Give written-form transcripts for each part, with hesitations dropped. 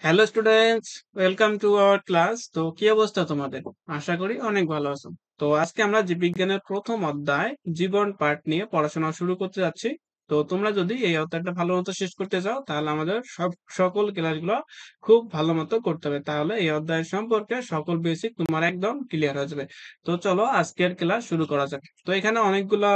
Hello students, welcome to our class. তো কি অবস্থা তোমাদের? আশা করি অনেক ভালো আছো। তো আজকে আমরা জীববিজ্ঞানের প্রথম অধ্যায় জীবন পার্ট নিয়ে পড়াশোনা শুরু করতে যাচ্ছি। তো তোমরা যদি এই অধ্যায়টা ভালো মতো শেষ করতে চাও তাহলে আমাদের সকল ক্লাসগুলো খুব ভালো মতো করতে হবে, তাহলে এই অধ্যায় সম্পর্কে সকল বেসিক তোমার একদম ক্লিয়ার হয়ে যাবে। তো চলো আজকের ক্লাস শুরু করা যাক। তো এখানে অনেকগুলো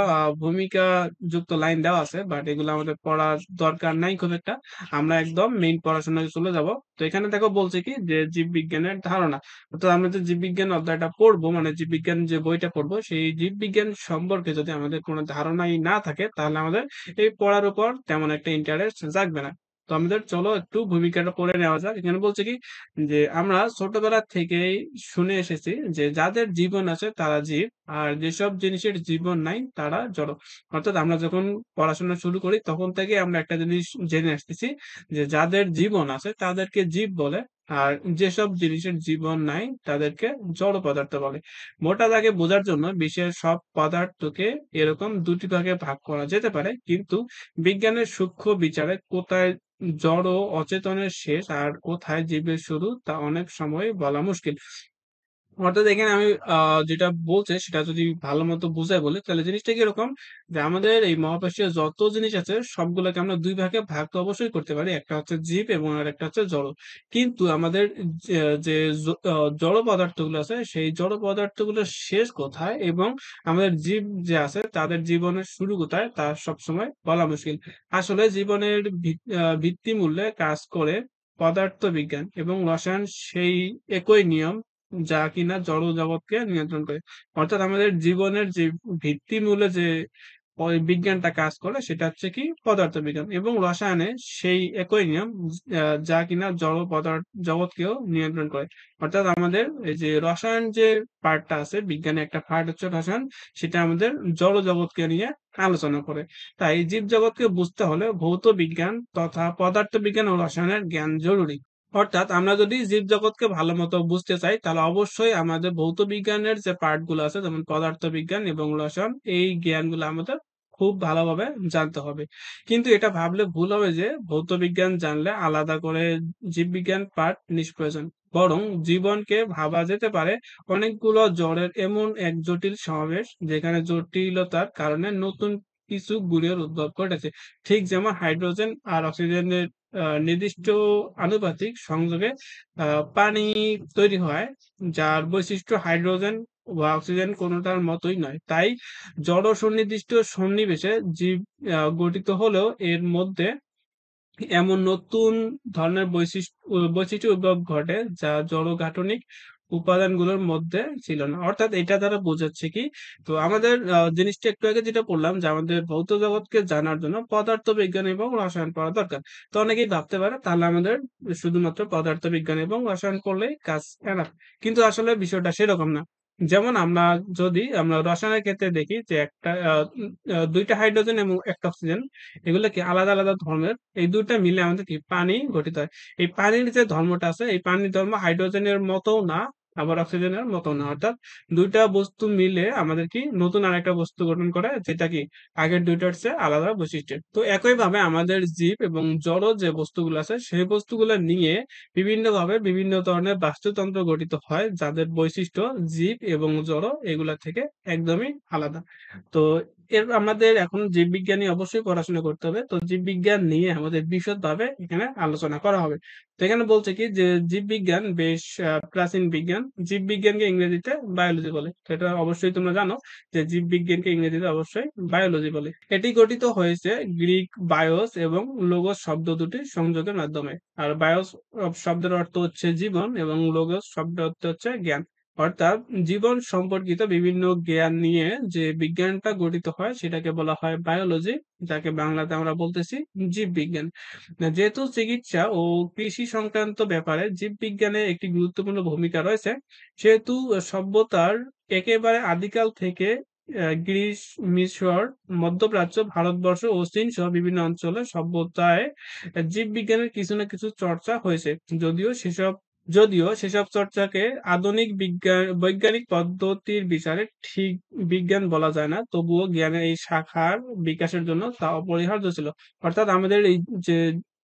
ভূমিকা যুক্ত লাইন দেওয়া আছে, বাট এগুলো আমাদের পড়ার দরকার নাই খুব একটা। আমরা একদম মেইন পড়াশোনায় চলে যাব। তো এখানে দেখো বলছে কি যে জীববিজ্ঞানের ধারণা। তো আমরা যে জীববিজ্ঞান অধ্যায়টা পড়বো, মানে জীববিজ্ঞান যে বইটা পড়বো, সেই জীববিজ্ঞান সম্পর্কে যদি আমাদের কোনো ধারণাই না থাকে তাহলে আমাদের এই পড়ার উপর তেমন একটা ইন্টারেস্ট জাগবে না। তো আমাদের চলো একটু ভূমিকাটা পড়ে নেওয়া যাক। এখানে বলছে কি যে আমরা ছোটবেলা থেকেই শুনে এসেছি যে যাদের জীবন আছে তারা জীব, আর যেসব জিনিসের জীবন নাই তারা জড়। অর্থাৎ আমরা যখন পড়াশোনা শুরু করি তখন থেকে আমরা একটা জিনিস জেনে আসতেছি যে যাদের জীবন আছে তাদেরকে জীব বলে, আর যেসব জিনিসের জীবন নাই তাদেরকে জড় পদার্থ বলে। মোটা দাগে বোঝার জন্য বিশ্বের সব পদার্থকে এরকম দুটি ভাগে ভাগ করা যেতে পারে, কিন্তু বিজ্ঞানের সূক্ষ্ম বিচারে কোথায় জড় ও অচেতনের শেষ আর কোথায় জীবের শুরু তা অনেক সময় বলা মুশকিল। অর্থাৎ এখানে আমি যেটা বলছে সেটা যদি ভালো মতো বুঝাই বলি তাহলে জিনিসটা কিরকম যে আমাদের এই মহাবিশ্বে যত জিনিস আছে সবগুলোকে আমরা দুই ভাগে ভাগ তো অবশ্যই করতে পারি, একটা হচ্ছে জীব এবং আর একটা হচ্ছে জড়। কিন্তু আমাদের যে যে জড় পদার্থগুলো আছে সেই জড় পদার্থগুলোর শেষ কোথায় এবং আমাদের জীব যে আছে তাদের জীবনের শুরু কোথায় তা সবসময় বলা মুশকিল। আসলে জীবনের ভিত্তি মূল্যে কাজ করে পদার্থ বিজ্ঞান এবং রসায়ন সেই একই নিয়ম যা কিনা জড় জগৎকে নিয়ন্ত্রণ করে। অর্থাৎ আমাদের জীবনের যে ভিত্তিমূলে যে ওই বিজ্ঞানটা কাজ করে সেটা হচ্ছে কি পদার্থ বিজ্ঞান, এবং রসায়নে সেই একই নিয়ম যা কিনা জড় পদার্থ জগৎকেও নিয়ন্ত্রণ করে। অর্থাৎ আমাদের এই যে রসায়ন যে পার্টটা আছে, বিজ্ঞানে একটা পার্ট হচ্ছে রসায়ন, সেটা আমাদের জড় জগৎকে নিয়ে আলোচনা করে। তাই জীব জগৎকে বুঝতে হলে ভৌত বিজ্ঞান তথা পদার্থ বিজ্ঞান ও রসায়নের জ্ঞান জরুরি। অর্থাৎ আমরা যদি জীবজগৎকে ভালো মতো বুঝতে চাই তাহলে অবশ্যই আমাদের ভৌত বিজ্ঞানের যে পার্ট গুলো আছে যেমন পদার্থ বিজ্ঞান এবং রসায়ন, এই জ্ঞানগুলো আমাদের খুব ভালোভাবে জানতে হবে। কিন্তু এটা ভাবলে ভুল হবে যে ভৌত বিজ্ঞান জানলে আলাদা করে জীববিজ্ঞান পাঠ নিষ্প্রয়োজন। বরং জীবনকে ভাবা যেতে পারে অনেকগুলো জড়ের এমন এক জটিল সমাবেশ যেখানে জটিলতার কারণে নতুন কিছু গুণের উদ্ভব ঘটেছে। ঠিক যেমন হাইড্রোজেন আর অক্সিজেনের নির্দিষ্ট আনুপাতিক সংযোগে পানি তৈরি হয়, যার বৈশিষ্ট্য হাইড্রোজেন বা অক্সিজেন কোনোটার মতোই নয়। তাই জড় সুনির্দিষ্ট সন্নিবেশে জীব গঠিত হলেও এর মধ্যে এমন নতুন ধরনের বৈশিষ্ট্য উদ্ভব ঘটে যা জড় গাঠনিক উপাদানগুলোর মধ্যে ছিল না। অর্থাৎ এটা দ্বারা বোঝাচ্ছে কি, তো আমাদের জিনিসটা একটু আগে যেটা বললাম যে আমাদের ভৌত জগৎকে জানার জন্য পদার্থ বিজ্ঞান এবং রসায়ন পড়া দরকার। তো অনেকেই ভাবতে পারে তাহলে আমাদের শুধুমাত্র পদার্থ বিজ্ঞান এবং রসায়ন পড়লেই কাজ এনাফ, কিন্তু আসলে বিষয়টা সেরকম না। যেমন যদি আমরা রসায়নের ক্ষেত্রে দেখি যে একটা দুইটা হাইড্রোজেন এবং একটা অক্সিজেন, এগুলো কি আলাদা আলাদা ধর্মের, এই দুইটা মিলে আমাদের কি পানি গঠিত হয়। এই পানির যে ধর্মটা আছে এই পানির ধর্ম হাইড্রোজেনের মতো না, আবার অক্সিজেনের মতো না। অর্থাৎ দুইটা বস্তু মিলে আমাদের কি নতুন আরেকটা বস্তু গঠন করে, যেটা কি আগের দুইটার চেয়ে আলাদা বৈশিষ্ট্য। তো একই ভাবে আমাদের জীব এবং জড় যে বস্তুগুলো আছে সেই বস্তুগুলো নিয়ে বিভিন্ন ভাবে বিভিন্ন ধরনের বাস্তুতন্ত্র গঠিত হয় যাদের বৈশিষ্ট্য জীব এবং জড় এগুলা থেকে একদমই আলাদা। তো আমাদের এখন জীববিজ্ঞানী অবশ্যই পড়াশোনা করতে হবে। তো জীববিজ্ঞান নিয়ে আমাদের বিশদভাবে এখানে আলোচনা করা হবে। তো এখানে বলছে কি যে জীববিজ্ঞান বেশ প্রাচীন বিজ্ঞান। জীববিজ্ঞানকে ইংরেজিতে বায়োলজি বলে। তো এটা অবশ্যই তোমরা জানো যে জীববিজ্ঞানকে ইংরেজিতে অবশ্যই বায়োলজি বলে। এটি গঠিত হয়েছে গ্রিক বায়োস এবং লোগোস শব্দ দুটির সংযোগের মাধ্যমে। আর বায়োস শব্দের অর্থ হচ্ছে জীবন এবং লোগোস শব্দের অর্থ হচ্ছে জ্ঞান। অর্থাৎ জীবন সম্পর্কিত বিভিন্ন জ্ঞান নিয়ে যে বিজ্ঞানটা গঠিত হয় সেটাকে বলা হয় বায়োলজি, যাকে বাংলাতে আমরা বলতেছি জীববিজ্ঞান। যেহেতু চিকিৎসা ও কৃষি সংক্রান্ত ব্যাপারে জীববিজ্ঞানের একটি গুরুত্বপূর্ণ ভূমিকা রয়েছে, সেহেতু সভ্যতার একেবারে আদিকাল থেকে গ্রিস, মিশর, মধ্যপ্রাচ্য, ভারতবর্ষ ও চীন সহ বিভিন্ন অঞ্চলে সভ্যতায় জীববিজ্ঞানের কিছু না কিছু চর্চা হয়েছে। যদিও সেসব যদিও সেসব চর্চাকে আধুনিক বৈজ্ঞানিক পদ্ধতির বিচারে ঠিক বিজ্ঞান বলা যায় না, তবুও জ্ঞানের এই শাখার বিকাশের জন্য তা অপরিহার্য ছিল। অর্থাৎ আমাদের এই যে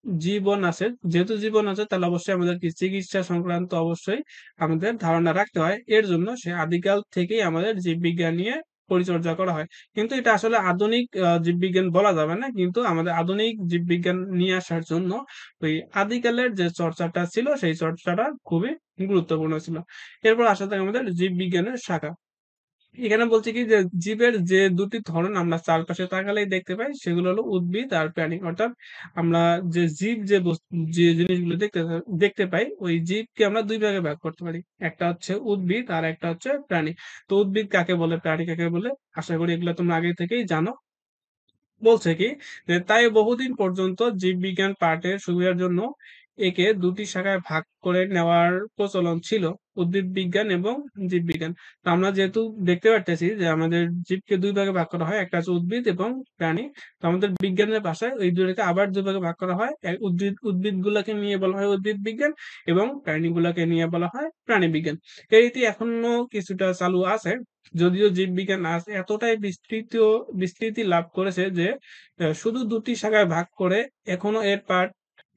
জীবন আছে, যেহেতু জীবন আছে তাহলে অবশ্যই আমাদের কি চিকিৎসা সংক্রান্ত অবশ্যই আমাদের ধারণা রাখতে হয়। এর জন্য সে আদিকাল থেকেই আমাদের জীববিজ্ঞান নিয়ে পরিচর্যা করা হয়। কিন্তু এটা আসলে আধুনিক জীববিজ্ঞান বলা যাবে না। কিন্তু আমাদের আধুনিক জীববিজ্ঞান নিয়ে আসার জন্য ওই আদিকালের যে চর্চাটা ছিল সেই চর্চাটা খুবই গুরুত্বপূর্ণ ছিল। এরপর আসা যাক আমাদের জীববিজ্ঞানের শাখা। এখানে বলছে কি যে জীবের যে দুটি ধরন আমরা চারপাশে তাকালেই দেখতে পাই সেগুলো হলো উদ্ভিদ আর প্রাণী। অর্থাৎ আমরা যে জীব যে জিনিসগুলো দেখতে পাই ওই জীবকে আমরা দুই ভাগে ভাগ করতে পারি। একটা হচ্ছে উদ্ভিদ আর একটা হচ্ছে প্রাণী। তো উদ্ভিদ কাকে বলে, প্রাণী কাকে বলে, আশা করি এগুলো তোমরা আগে থেকেই জানো। বলছে কি যে তাই বহুদিন পর্যন্ত জীববিজ্ঞান পাঠের সুবিধার জন্য একে দুটি শাখায় ভাগ করে নেওয়ার প্রচলন ছিল, উদ্ভিদ বিজ্ঞান এবং জীববিজ্ঞান। তো আমরা যেহেতু দেখতে পারতেছি যে আমাদের জীবকে দুই ভাগে ভাগ করা হয়, একটা হচ্ছে উদ্ভিদ এবং প্রাণী। তো আমাদের বিজ্ঞানের ভাষায় ওই দুটোকে আবার দুই ভাগে ভাগ করা হয়। উদ্ভিদ গুলাকে নিয়ে বলা হয় উদ্ভিদ বিজ্ঞান এবং প্রাণীগুলাকে নিয়ে বলা হয় প্রাণী বিজ্ঞান। এই রীতি এখনো কিছুটা চালু আছে, যদিও জীববিজ্ঞান আজ এতটাই বিস্তৃতি লাভ করেছে যে শুধু দুটি শাখায় ভাগ করে এখনো এর পার্ট।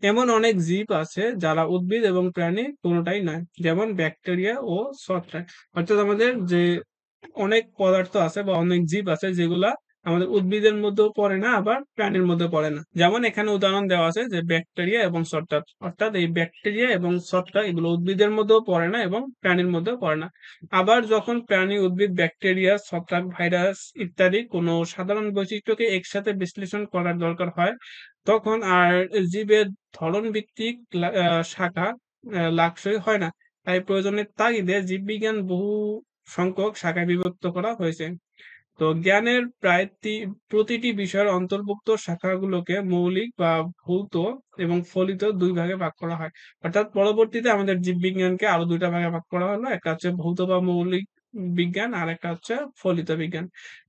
এমন অনেক জীব আছে যারা উদ্ভিদ এবং প্রাণী কোনোটাই নয়, যেমন ব্যাকটেরিয়া ও ছত্রাক। অর্থাৎ আমাদের যে অনেক পদার্থ আছে বা অনেক জীব আছে যেগুলা আমাদের উদ্ভিদের মধ্যেও পড়ে না আবার প্রাণীর মধ্যে পড়ে না। যেমন এখানে উদাহরণ দেওয়া আছে যে ব্যাকটেরিয়া এবং ছত্রাক, অর্থাৎ এই ব্যাকটেরিয়া এবং ছত্রাক এগুলো উদ্ভিদের মধ্যেও পড়ে না এবং প্রাণীর মধ্যেও পড়ে না। আবার যখন প্রাণী, উদ্ভিদ, ব্যাকটেরিয়া, ছত্রাক, ভাইরাস ইত্যাদি কোনো সাধারণ বৈশিষ্ট্যকে একসাথে বিশ্লেষণ করার দরকার হয়, তখন আর জীবের ধরন ভিত্তিক শাখা লাকসই হয় না। তাই প্রয়োজনের তাগিদে জীববিজ্ঞান বহু সংখ্যক শাখায় বিভক্ত করা হয়েছে। তো জ্ঞানের প্রায় প্রতিটি বিষয়ের অন্তর্ভুক্ত শাখাগুলোকে মৌলিক বা ভৌত এবং ফলিত দুই ভাগে ভাগ করা হয়। অর্থাৎ পরবর্তীতে আমাদের জীববিজ্ঞানকে আরো দুইটা ভাগে ভাগ করা হলো, একটা হচ্ছে ভৌত বা মৌলিক বিজ্ঞান আর একটা হচ্ছে ফলিত বিজ্ঞান।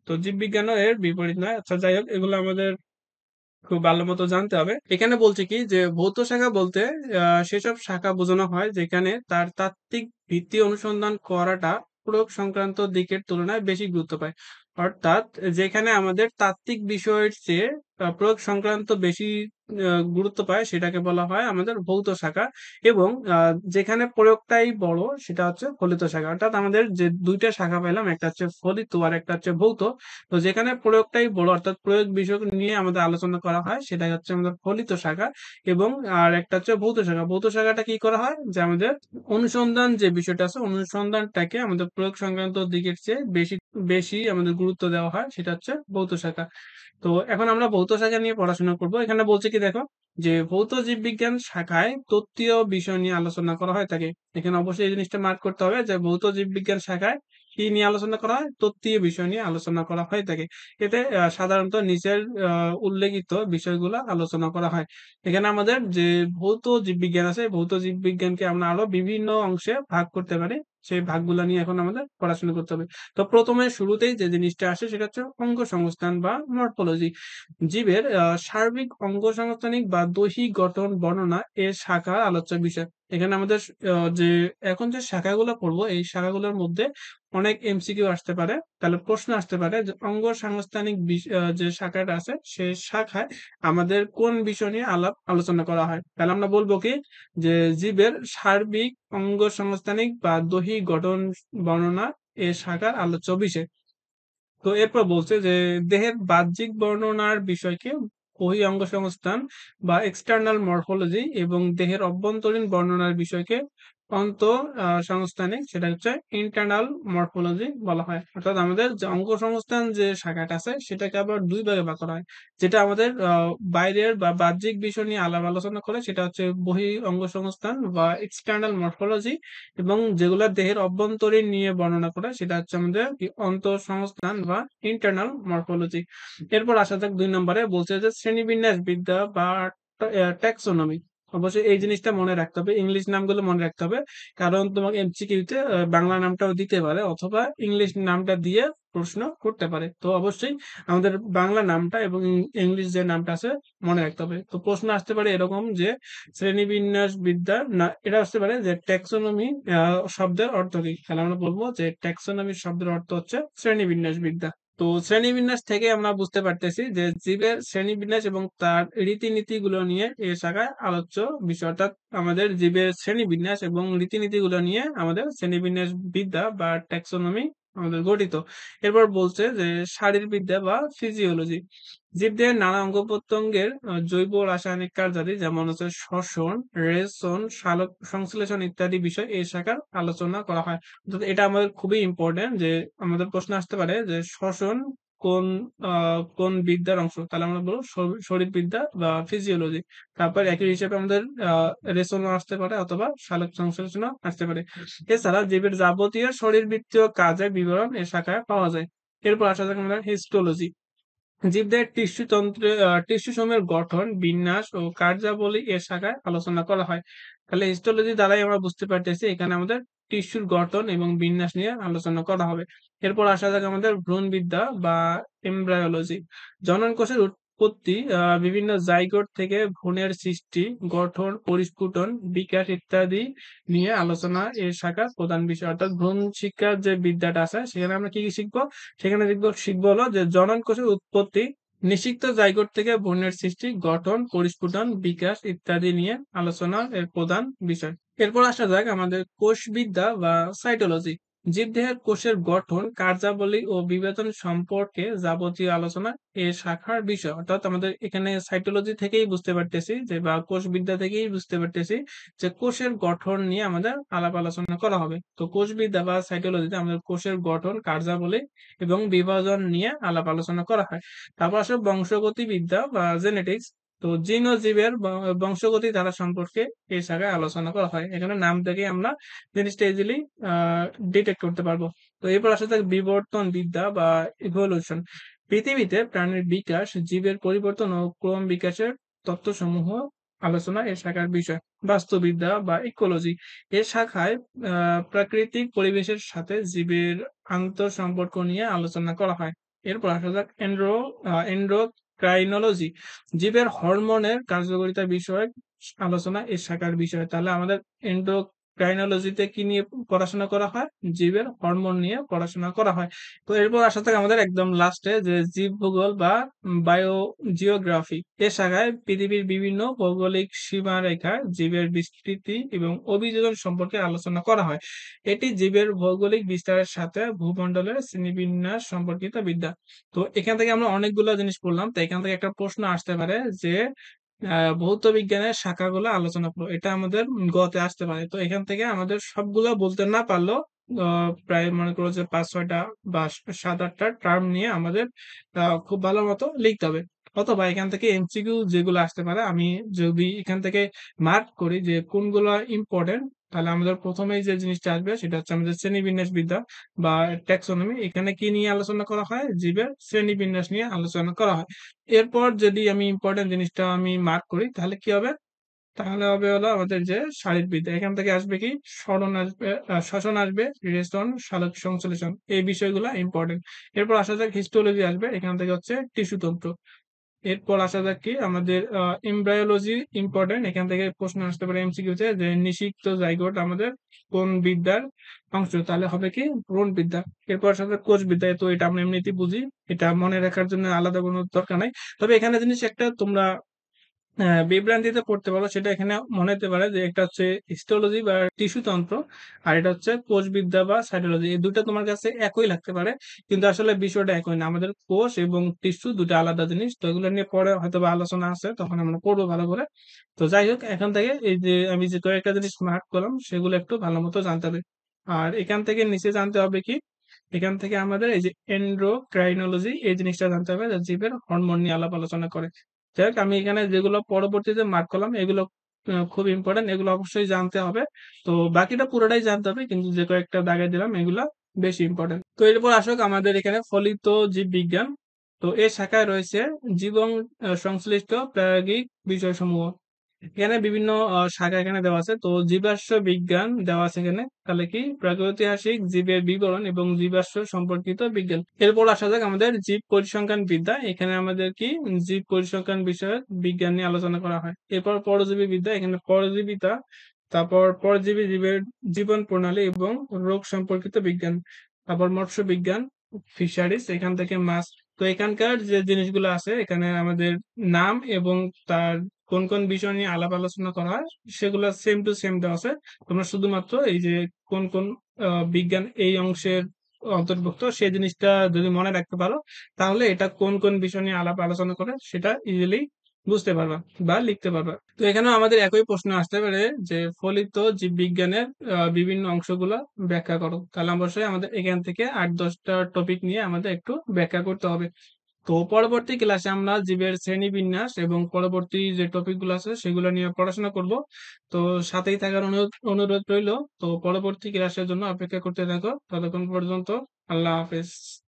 তো জীববিজ্ঞানও এর বিপরীত নয়। আচ্ছা যাই হোক, এগুলো আমাদের খুব ভালো মতো জানতে হবে। এখানে বলছে কি যে ভৌত শাখা বলতে সেসব শাখা বোঝানো হয় যেখানে তার তাত্ত্বিক ভিত্তি অনুসন্ধান করাটা প্রয়োগ সংক্রান্ত দিকের তুলনায় বেশি গুরুত্ব পায়। অর্থাৎ যেখানে আমাদের তাত্ত্বিক বিষয়ের চেয়ে প্রয়োগ সংক্রান্ত বেশি গুরুত্ব পায় সেটাকে বলা হয় আমাদের ভৌত শাখা। এবং যেখানে প্রয়োগটাই বড় সেটা হচ্ছে ফলিত শাখা। অর্থাৎ আমাদের যে দুইটা শাখা পেলাম, একটা হচ্ছে ফলিত আর একটা হচ্ছে ভৌত। তো যেখানে প্রয়োগটাই বড় অর্থাৎ প্রয়োগ বিষয় নিয়ে আমাদের আলোচনা করা হয় সেটাই হচ্ছে আমাদের ফলিত শাখা। এবং আর একটা হচ্ছে ভৌত শাখা। ভৌত শাখাটা কি করা হয় যে আমাদের অনুসন্ধান যে বিষয়টা আছে অনুসন্ধানটাকে আমাদের প্রয়োগ সংক্রান্ত দিকের চেয়ে বেশি বেশি আমাদের গুরুত্ব দেওয়া হয়, সেটা হচ্ছে ভৌত শাখা। তো এখন আমরা ভৌত শাখা নিয়ে পড়াশোনা করব। এখানে বলছে কি দেখো যে ভৌত জীববিজ্ঞান শাখায় তত্ত্বীয় বিষয় নিয়ে আলোচনা করা হয় থাকে। এখানে অবশ্যই এই জিনিসটা মার্ক করতে হবে যে ভৌত জীববিজ্ঞান শাখায় কি নিয়ে আলোচনা করা হয়, তত্ত্বীয় বিষয় নিয়ে আলোচনা করা হয়ে থাকে। এতে সাধারণত নিচের উল্লেখিত বিষয়গুলো আলোচনা করা হয়। এখানে আমাদের যে ভৌত জীববিজ্ঞান আছে, ভৌত জীববিজ্ঞানকে আমরা আরো বিভিন্ন অংশে ভাগ করতে পারি। সেই ভাগগুলা নিয়ে এখন আমাদের পড়াশোনা করতে হবে। তো প্রথমে শুরুতেই যে জিনিসটা আসে সেটা হচ্ছে অঙ্গ সংস্থান বা মরফোলজি। জীবের সার্বিক অঙ্গসংস্থানিক বা দৈহিক গঠন বর্ণনা এর শাখা আলোচ্য বিষয়। এখানে আমাদের যে এখন যে শাখাগুলো পড়বো এই শাখাগুলোর মধ্যে অনেক এমসিকিউ আসতে পারে। তাহলে প্রশ্ন আসতে পারে যে অঙ্গ সাংস্থানিক যে শাখাটা আছে সেই শাখায় আমাদের কোন বিষয় নিয়ে আলোচনা করা হয়। তাহলে আমরা বলবো কি যে জীবের সার্বিক অঙ্গ সংস্থানিক বা দৈহিক গঠন বর্ণনা এ শাখার আলোচ্য বিষয়। তো এরপর বলছে যে দেহের বাহ্যিক বর্ণনার বিষয়কে বহি অঙ্গসংস্থান বা এক্সটার্নাল মরফোলজি এবং দেহের অভ্যন্তরীণ বর্ণনার বিষয়কে অন্ত সংস্থানিক সেটা হচ্ছে ইন্টারনাল মরফোলজি বলা হয়। অর্থাৎ আমাদের যে অঙ্গসংস্থান যে শাখাটা আছে সেটাকে আবার দুই ভাগে ভাগ করা হয়। যেটা আমাদের বাইরের বা বাহ্যিক বিষয় নিয়ে আলাপ আলোচনা করে সেটা হচ্ছে বহি অঙ্গসংস্থান বা এক্সটার্নাল মরফোলজি, এবং যেগুলা দেহের অভ্যন্তরীণ নিয়ে বর্ণনা করে সেটা হচ্ছে আমাদের কি অন্তঃসংস্থান বা ইন্টারনাল মরফোলজি। এরপর আসা যাক ২ নম্বরে, বলছে যে শ্রেণীবিন্যাস বিদ্যা বা ট্যাক্সোনমি। অবশ্যই এই জিনিসটা মনে রাখতে হবে, ইংলিশ নামগুলো মনে রাখতে হবে। কারণ তোমাকে এমসিকিউতে বাংলা নামটাও দিতে পারে অথবা ইংলিশ নামটা দিয়ে প্রশ্ন করতে পারে। তো অবশ্যই আমাদের বাংলা নামটা এবং ইংলিশ যে নামটা আছে মনে রাখতে হবে। তো প্রশ্ন আসতে পারে এরকম যে শ্রেণীবিন্যাস বিদ্যা না, এটা আসতে পারে যে ট্যাক্সোনমি শব্দের অর্থ কি। তাহলে আমরা বলবো যে ট্যাক্সোনমি শব্দের অর্থ হচ্ছে শ্রেণীবিন্যাস বিদ্যা। তো শ্রেণীবিন্যাস থেকে আমরা বুঝতে পারতেছি যে জীবের শ্রেণীবিন্যাস এবং তার রীতিনীতিগুলো নিয়ে এই শাখায় আলোচ্য বিষয়। অর্থাৎ আমাদের জীবের শ্রেণীবিন্যাস এবং রীতিনীতিগুলো নিয়ে আমাদের শ্রেণীবিন্যাস বিদ্যা বা ট্যাক্সোনমি আমাদের গঠিত। এরপর বলছে যে শারীরবিদ্যা বা ফিজিওলজি জীবদেহের নানা অঙ্গ প্রত্যঙ্গের জৈব রাসায়নিক কার্যাদি যেমন হচ্ছে শ্বসন, রেচন, সালোক সংশ্লেষণ ইত্যাদি বিষয় এই শাখার আলোচনা করা হয়। অর্থাৎ এটা আমাদের খুবই ইম্পর্টেন্ট যে আমাদের প্রশ্ন আসতে পারে যে শ্বসন কোন কোন বিদ্যার অংশ? তাহলে আমরা বলবো শরীরবিদ্যা বা ফিজিওলজি। তারপর একই হিসেবে আমাদের রেচনও আসতে পারে অথবা সালোক সংশ্লেষণও আসতে পারে। এছাড়া জীবের যাবতীয় শরীরবৃত্তীয় কাজের বিবরণ এ শাখায় পাওয়া যায়। এরপর আসা যাক আমাদের হিস্টোলজি। জীবদেহের টিস্যু তন্ত্রে টিস্যু সমূহের গঠন, বিন্যাস ও কার্যাবলী এর শাখায় আলোচনা করা হয়। তাহলে হিস্টোলজি দ্বারাই আমরা বুঝতে পারতেছি এখানে আমাদের টিস্যুর গঠন এবং বিন্যাস নিয়ে আলোচনা করা হবে। এরপর আসা যাক আমাদের ভ্রূণবিদ্যা বা এমব্রায়োলজি। জনন কোষের উৎপত্তি, বিভিন্ন জাইগোট থেকে ভ্রূণের সৃষ্টি, গঠন, পরিস্ফুটন, বিকাশ ইত্যাদি নিয়ে আলোচনা এর শাখার প্রধান বিষয়। অর্থাৎ ভ্রূণ শিক্ষার যে বিদ্যাটা আছে সেখানে আমরা কি শিখবো? সেখানে শিখবো হলো যে জনন কোষের উৎপত্তি, নিষিক্ত জাইগোট থেকে ভ্রূণের সৃষ্টি, গঠন, পরিস্ফুটন, বিকাশ ইত্যাদি নিয়ে আলোচনা এর প্রধান বিষয়। এরপর আসা যাক আমাদের কোষবিদ্যা বা সাইটোলজি। জীবদেহের কোষের গঠন, কার্যাবলী ও বিভাজন সম্পর্কে যাবতীয় আলোচনা এ শাখার বিষয়। অর্থাৎ আমাদের এখানে সাইটোলজি থেকেই বুঝতে পারতেছি যে বা কোষবিদ্যা থেকেই বুঝতে পারতেছি যে কোষের গঠন নিয়ে আমাদের আলাপ আলোচনা করা হবে। তো কোষবিদ্যা বা সাইটোলজিতে আমাদের কোষের গঠন, কার্যাবলী এবং বিভাজন নিয়ে আলাপ আলোচনা করা হয়। তারপর আসলে বংশগতিবিদ্যা বা জেনেটিক্স। তো জিন ও জীবের বংশগতি ধারা সম্পর্কে এই শাখায় আলোচনা করা হয়। এখানে নাম থেকে আমরা জিনিসটা ইজিলি ডিটেক্ট করতে পারবো। তো এরপর আসলে থাকে বিবর্তন বিদ্যা বা ইভলিউশন। পৃথিবীতে প্রাণীর বিকাশ, জীবের পরিবর্তন ও ক্রম বিকাশের তত্ত্বসমূহ আলোচনা এর শাখার বিষয়। বাস্তুবিদ্যা বা ইকোলজি এর শাখায় প্রাকৃতিক পরিবেশের সাথে জীবের আন্তঃসম্পর্ক নিয়ে আলোচনা করা হয়। এরপর আসা যাক এন্ডোক্রাইনোলজি জীবের হরমোনের কার্যকারিতা বিষয়ক আলোচনা এর শাখার বিষয়। তাহলে আমাদের এন্ডোক্রাইনোলজিতে কি নিয়ে পড়াশোনা করা হয়? জীবের হরমোন নিয়ে পড়াশোনা করা হয়। তো এরপর আসা থাকে আমাদের একদম লাস্টে যে জীব ভূগোল বা বায়োজিওগ্রাফি এর শাখায় পৃথিবীর বিভিন্ন ভৌগোলিক সীমারেখায় জীবের বিস্তৃতি এবং অভিযোজন সম্পর্কে আলোচনা করা হয়। এটি জীবের ভৌগোলিক বিস্তারের সাথে ভূমণ্ডলের শ্রেণীবিন্যাস সম্পর্কিত বিদ্যা। তো এখান থেকে আমরা অনেকগুলো জিনিস পড়লাম। তো এখান থেকে একটা প্রশ্ন আসতে পারে যে ভৌত বিজ্ঞানের শাখাগুলো আলোচনা করো। এটা আমাদের গতে আসতে পারে। তো এখান থেকে আমাদের সবগুলো বলতে না পারলেও প্রায় মনে করো যে ৫-৬টা বা ৭-৮টা টার্ম নিয়ে আমাদের খুব ভালো মতো লিখতে হবে। অথবা এখান থেকে এমসিকিউ যেগুলো আসতে পারে আমি যদি এখান থেকে মার্ক করি যে কোনগুলো ইম্পর্টেন্ট তাহলে আমাদের প্রথমেই যে জিনিসটা আসবে সেটা হচ্ছে আমাদের শ্রেণীবিন্যাস বিদ্যা বা ট্যাক্সোনমি। এখানে কি নিয়ে আলোচনা করা হয়? জীবের শ্রেণীবিন্যাস নিয়ে আলোচনা করা হয়। এরপর যদি আমি ইম্পর্টেন্ট জিনিসটা আমি মার্ক করি তাহলে কি হবে? তাহলে হবে হলো আমাদের যে শারীরবিদ্যা। এখান থেকে আসবে কি? স্মরণ আসবে, শ্বসন আসবে, রেশন, সালোক সংশ্লেষণ। এই বিষয়গুলা ইম্পর্টেন্ট। এরপর আসা যাক হিস্টোলজি আসবে। এখান থেকে হচ্ছে টিস্যু তন্ত্র। এরপর আসা যাক কি আমাদের এমব্রায়োলজি ইম্পর্টেন্ট। এখান থেকে প্রশ্ন আসতে পারে এমসিকিউতে যে নিষিক্ত জাইগোট আমাদের কোন বিদ্যার অংশ? তাহলে হবে কি? ভ্রূণবিদ্যা। এরপর আসা যাক কোষবিদ্যা। তো এটা আমরা এমনিতেই বুঝি। এটা মনে রাখার জন্য আলাদা কোনো দরকার নাই। তবে এখানে জিনিস একটা তোমরা বিভ্রান্তিতে পড়তে পারো সেটা এখানে মনে হতে পারে যে একটা হচ্ছে হিস্টোলজি বা টিস্যু তন্ত্র আর এটা হচ্ছে কোষবিদ্যা বা সাইটোলজি। এই দুটো তোমার কাছে একই লাগতে পারে কিন্তু আসলে বিষয়টা একই না। আমাদের কোষ এবং টিস্যু দুটো আলাদা জিনিস। তো এগুলো নিয়ে পরে হয়তো বা আলোচনা আছে তখন আমরা পড়বো ভালো করে। তো যাই হোক এখান থেকে এই যে আমি যে কয়েকটা জিনিস মার্ক করলাম সেগুলো একটু ভালো মতো জানতে হবে। আর এখান থেকে নিচে জানতে হবে কি এখান থেকে আমাদের এই যে এন্ডোক্রাইনোলজি এই জিনিসটা জানতে হবে যে জীবের হরমোন নিয়ে আলাপ আলোচনা করে। যাই হোক আমি এখানে যেগুলো পরবর্তীতে মার্ক করলাম এগুলো খুব ইম্পর্টেন্ট, এগুলো অবশ্যই জানতে হবে। তো বাকিটা পুরোটাই জানতে হবে কিন্তু যে কয়েকটা দাগাই দিলাম এগুলা বেশি ইম্পর্টেন্ট। তো এরপর আসুক আমাদের এখানে ফলিত জীব বিজ্ঞান। তো এর শাখায় রয়েছে জীবন সংশ্লিষ্ট প্রায়োগিক বিষয়সমূহ। এখানে বিভিন্ন শাখা এখানে দেওয়া আছে। তো জীবাশ্ম বিজ্ঞান দেওয়া আছে এখানে। তাহলে কি প্রাগৈতিহাসিক জীবের বিবরণ এবং জীবাশ্ম সম্পর্কিত বিজ্ঞান। এরপর আসা যাক আমাদের জীব পরিসংখ্যান বিদ্যা। এখানে আমাদের কি জীব পরিসংখ্যান বিষয়ক বিজ্ঞান নিয়ে আলোচনা করা হয়। এরপর পরজীবী বিদ্যা, এখানে পরজীবিতা, তারপর পরজীবী জীবের জীবন প্রণালী এবং রোগ সম্পর্কিত বিজ্ঞান। তারপর মৎস্য বিজ্ঞান, ফিশারিজ, এখান থেকে মাছ। তো এখানকার যে জিনিসগুলো আছে এখানে আমাদের নাম এবং তার কোন কোন বিষয় নিয়ে আলাপ আলোচনা করা হয় সেগুলো সেম টু সেম দেওয়া আছে। তোমরা শুধুমাত্র এই যে কোন কোন বিজ্ঞান এই অংশের অন্তর্ভুক্ত সেই জিনিসটা যদি মনে রাখতে পারো, তাহলে এটা কোন কোন বিষয় নিয়ে আলাপ আলোচনা করে সেটা ইজিলি বুঝতে পারবা বা লিখতে পারবা। তো এখানেও আমাদের একই প্রশ্ন আসতে পারে যে ফলিত জীববিজ্ঞানের বিভিন্ন অংশগুলো ব্যাখ্যা করো। তাহলে অবশ্যই আমাদের এখান থেকে ৮-১০টা টপিক নিয়ে আমাদের একটু ব্যাখ্যা করতে হবে। তো পরবর্তী ক্লাসে আমরা জীবের শ্রেণীবিন্যাস এবং পরবর্তী যে টপিক গুলো আছে সেগুলো নিয়ে পড়াশোনা করব। তো সাথেই থাকার অনুরোধ অনুরোধ রইল। তো পরবর্তী ক্লাসের জন্য অপেক্ষা করতে থাকো। ততক্ষণ পর্যন্ত আল্লাহ হাফেজ।